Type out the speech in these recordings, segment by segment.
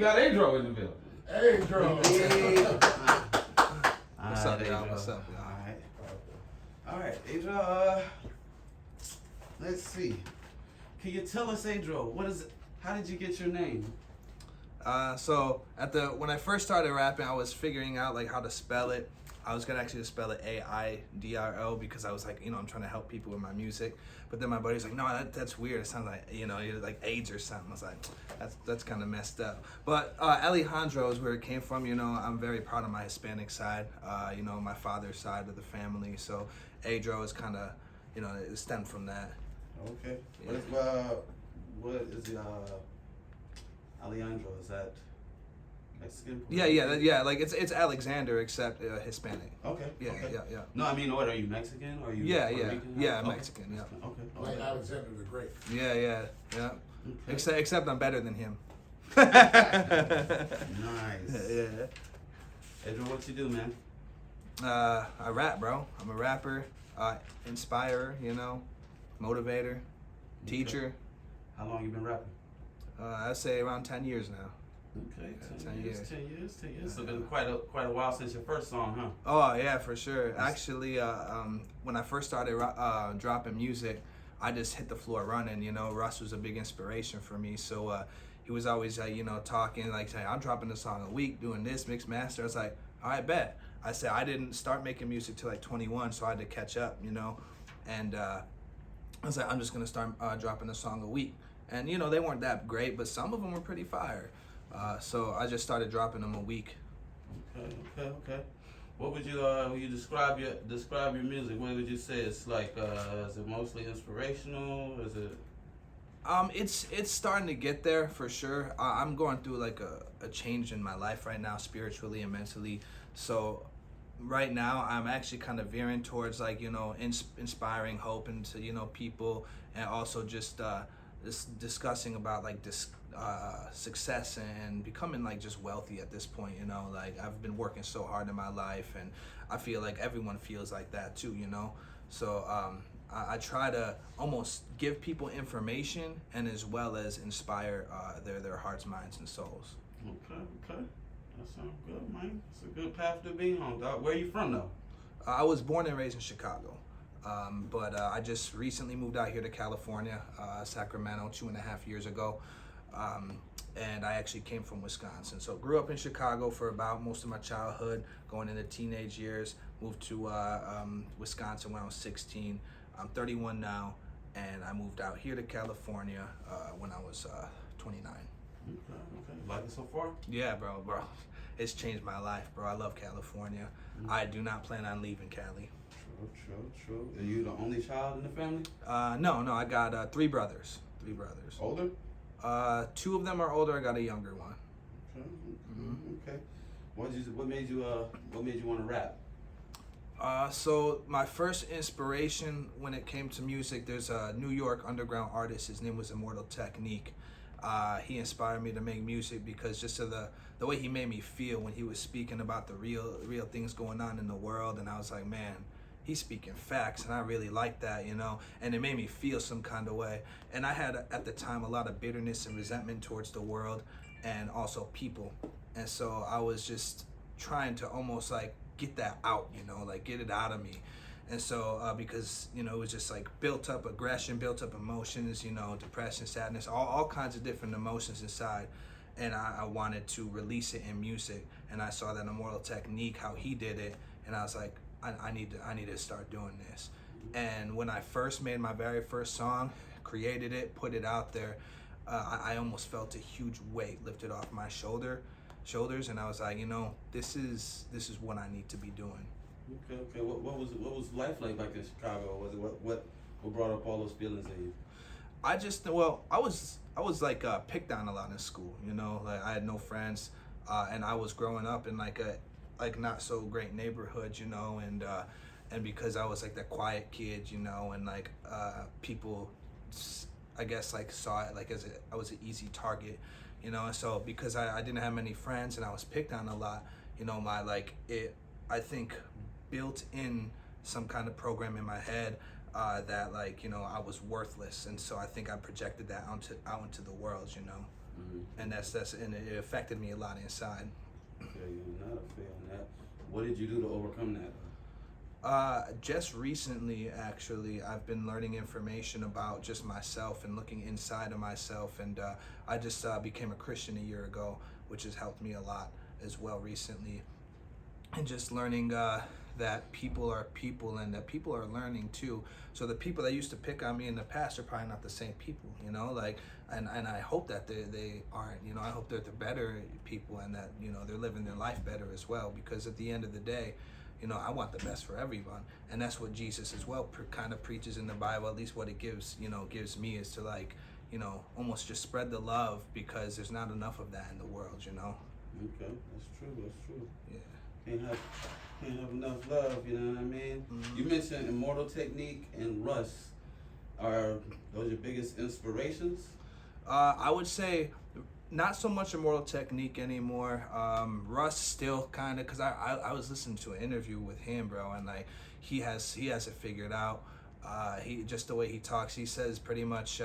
got Adro in the building. Adro. What's up, y'all? What's up, y'all? All right, Adro. Let's see. Can you tell us, Adro, what is it? How did you get your name? So when I first started rapping, I was figuring out like how to spell it. I was gonna actually spell it AIDRO because I was like, I'm trying to help people with my music. But then my buddy's like, no, that's weird. It sounds like, like AIDS or something. I was like, that's kind of messed up. But Alejandro is where it came from. I'm very proud of my Hispanic side. My father's side of the family. So Adro is kind of, it stemmed from that. Okay. Yeah. What is Alejandro? Is that Mexican? Yeah. Like it's Alexander except Hispanic. Okay. Yeah. No, I mean, what are you, Mexican? Or are you Yeah, Puerto Rican? yeah, Okay. Mexican. Yeah. Okay. Like Alexander the Great. Yeah. Okay. Except I'm better than him. Nice. Yeah. Adro, what you do, man? I rap, bro. I'm a rapper, inspirer, motivator, teacher. How long you been rapping? I'd say around 10 years now. Okay, 10 10 years. 10 years. So it's been quite a while since your first song, huh? Oh yeah, for sure. Actually, when I first started dropping music, I just hit the floor running. Russ was a big inspiration for me. So he was always talking like, saying, I'm dropping a song a week, doing this, mix master. I was like, all right, bet. I said I didn't start making music till like 21, so I had to catch up, and I was like, I'm just gonna start dropping a song a week. And they weren't that great, but some of them were pretty fire. So I just started dropping them a week. Okay. What would you when you describe your music? What would you say? It's like is it mostly inspirational? Is it? It's starting to get there for sure. I'm going through like a change in my life right now, spiritually and mentally. So right now I'm actually kind of veering towards like inspiring hope into people, and also just discussing about like success and becoming like just wealthy at this point. Like I've been working so hard in my life, and I feel like everyone feels like that too. So I try to almost give people information and as well as inspire their hearts, minds, and souls. Okay. That sounds good, man. It's a good path to be on, dog. Where are you from, though? I was born and raised in Chicago, but I just recently moved out here to California, Sacramento, 2.5 years ago, and I actually came from Wisconsin. So grew up in Chicago for about most of my childhood, going into teenage years, moved to Wisconsin when I was 16. I'm 31 now, and I moved out here to California when I was 29. Okay. Like it so far? Yeah, bro. It's changed my life, bro. I love California. Mm-hmm. I do not plan on leaving Cali. True. Are you the only child in the family? No. I got 3 brothers. Older? 2 of them are older. I got a younger one. Okay. What made you want to rap? So my first inspiration when it came to music, there's a New York underground artist. His name was Immortal Technique. He inspired me to make music because just of the way he made me feel when he was speaking about the real things going on in the world, and I was like, man, he's speaking facts, and I really like that, and it made me feel some kind of way. And I had at the time a lot of bitterness and resentment towards the world and also people, and so I was just trying to almost like get that out, like get it out of me. And so because it was just like built up aggression, built up emotions, depression, sadness, all kinds of different emotions inside, and I wanted to release it in music. And I saw that Immortal Technique, how he did it, and I was like, I need to start doing this. And when I first made my very first song, created it, put it out there, I almost felt a huge weight lifted off my shoulders, and I was like, this is what I need to be doing. Okay. What was life like back in Chicago? Was it what brought up all those feelings in you? I was like picked on a lot in school. Like I had no friends, and I was growing up in like a not so great neighborhood, and because I was like the quiet kid, and like people, I guess like saw it like I was an easy target, and so because I didn't have many friends and I was picked on a lot, I think built in some kind of program in my head that I was worthless, and so I think I projected that out into the world. and and it affected me a lot inside. Okay, you're not a fan of that. What did you do to overcome that? Just recently, actually, I've been learning information about just myself and looking inside of myself, and I just became a Christian a year ago, which has helped me a lot as well recently, and just learning that people are people and that people are learning too. So the people that used to pick on me in the past are probably not the same people, you know, like, and I hope that they aren't, you know, I hope they're the better people and that, you know, they're living their life better as well, because at the end of the day, you know, I want the best for everyone, and that's what Jesus as well kind of preaches in the Bible. At least what it gives me is to, like, you know, almost just spread the love, because there's not enough of that in the world, you know. Okay, that's true. Yeah. Can't have enough love, you know what I mean? Mm-hmm. You mentioned Immortal Technique and Russ. Are those your biggest inspirations? I would say not so much Immortal Technique anymore. Russ still kind of, because I was listening to an interview with him, bro, and like he has it figured out. He just the way he talks, he says pretty much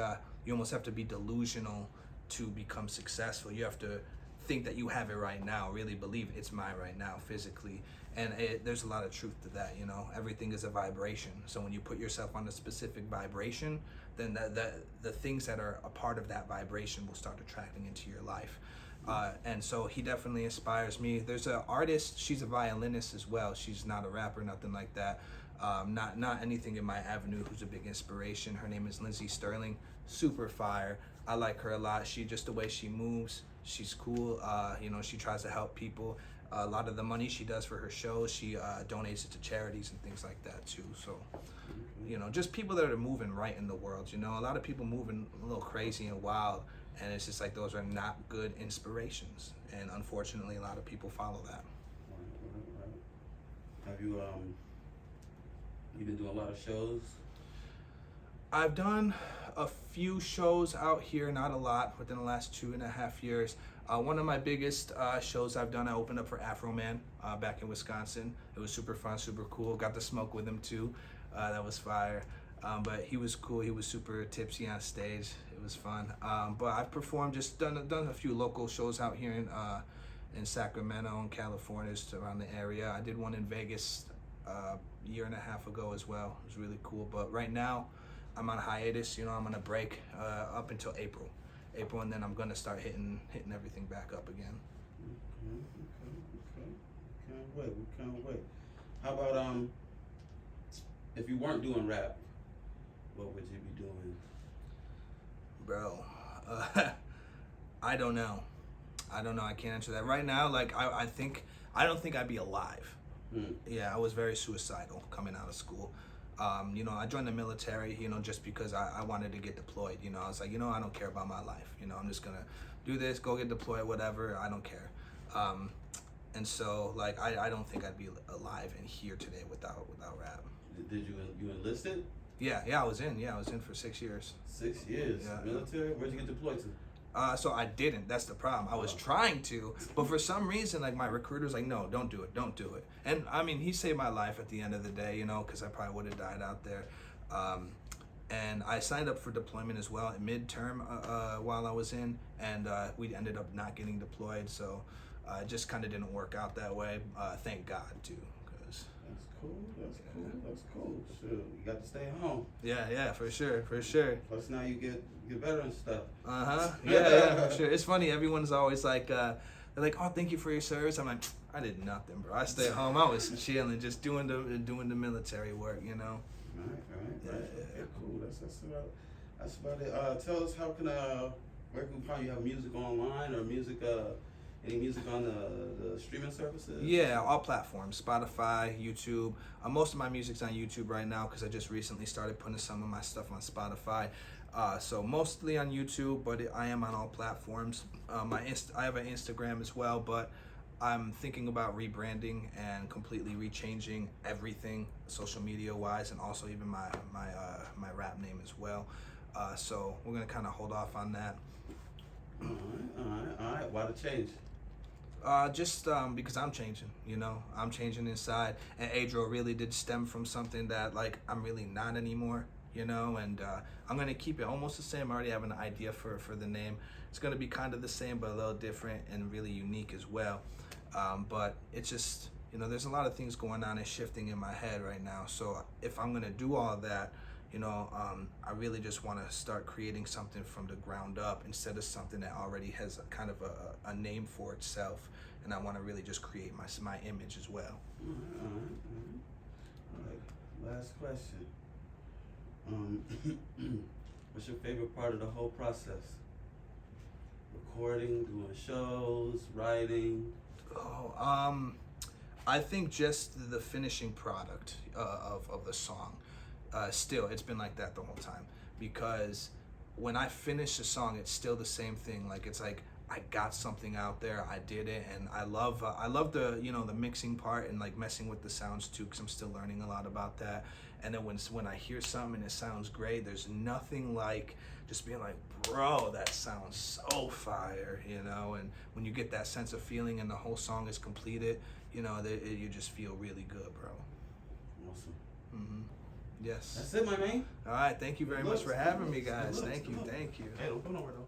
you almost have to be delusional to become successful. You have to think that you have it right now, really believe it's mine right now physically, and there's a lot of truth to that. You know, everything is a vibration. So when you put yourself on a specific vibration, then the things that are a part of that vibration will start attracting into your life. And so he definitely inspires me. There's an artist, she's a violinist as well. She's not a rapper, nothing like that. Not anything in my avenue, who's a big inspiration. Her name is Lindsay Sterling, super fire. I like her a lot. She, just the way she moves, she's cool. You know, she tries to help people. A lot of the money she does for her shows, she donates it to charities and things like that too. So, you know, just people that are moving right in the world. You know, a lot of people moving a little crazy and wild, and it's just like those are not good inspirations. And unfortunately, a lot of people follow that. Right. Have you been doing a lot of shows? I've done a few shows out here, not a lot, within the last 2.5 years. One of my biggest shows I've done, I opened up for Afro Man back in Wisconsin. It was super fun, super cool. Got to smoke with him too. That was fire. But he was cool. He was super tipsy on stage. It was fun. But I've performed, just done a few local shows out here in Sacramento and California, just around the area. I did one in Vegas a year and a half ago as well. It was really cool. But right now, I'm on hiatus. You know, I'm on a break up until April, and then I'm gonna start hitting everything back up again. Okay. Can't wait. How about if you weren't doing rap, what would you be doing? Bro, I don't know. I can't answer that right now. Like I don't think I'd be alive. Yeah, I was very suicidal coming out of school. You know, I joined the military, you know, just because I wanted to get deployed. You know, I was like, you know, I don't care about my life. You know, I'm just gonna do this, go get deployed, whatever. I don't care. And so, like, I don't think I'd be alive and here today without rap. Did you enlisted? Yeah, I was in for 6 years. 6 years? Yeah. Military? Where'd you get deployed to? So I didn't. That's the problem. I was trying to, but for some reason, like, my recruiter's like, no, don't do it. And I mean, he saved my life at the end of the day, you know, because I probably would have died out there. And I signed up for deployment as well at midterm while I was in, and we ended up not getting deployed. So it just kind of didn't work out that way. Thank God too. That's cool. Sure, you got to stay home. Yeah, for sure. Plus now you get better and stuff. Yeah, for sure. It's funny. Everyone's always like, they're like, oh, thank you for your service. I'm like, I did nothing, bro. I stayed home. I was chilling, just doing the military work, you know. Right. Yeah, cool. That's about it. Tell us, how can where can we find you? Have music online or music? Any music on the streaming services? Yeah, all platforms, Spotify, YouTube. Most of my music's on YouTube right now because I just recently started putting some of my stuff on Spotify. So mostly on YouTube, but I am on all platforms. I have an Instagram as well, but I'm thinking about rebranding and completely rechanging everything social media wise, and also even my rap name as well. So we're gonna kind of hold off on that. All right. Why the change? Just because I'm changing, you know, I'm changing inside, and Adro really did stem from something that, like, I'm really not anymore, you know, and I'm gonna keep it almost the same. I already have an idea for the name. It's gonna be kind of the same, but a little different and really unique as well. But it's just, you know, there's a lot of things going on and shifting in my head right now. So if I'm gonna do all of that, you know, I really just want to start creating something from the ground up instead of something that already has a kind of a name for itself. And I want to really just create my image as well. All right. Last question. What's your favorite part of the whole process? Recording, doing shows, writing? I think just the finishing product of the song. Still, it's been like that the whole time, because when I finish a song, it's still the same thing. Like, it's like I got something out there, I did it, and I love the, you know, the mixing part and like messing with the sounds too, because I'm still learning a lot about that. And then when I hear something and it sounds great, there's nothing like just being like, bro, that sounds so fire, you know. And when you get that sense of feeling and the whole song is completed, you know, you just feel really good, bro. Awesome. Mm-hmm. Yes. That's it, my man. All right. Thank you very much for having me, guys. Thank you. Hey, don't go nowhere though.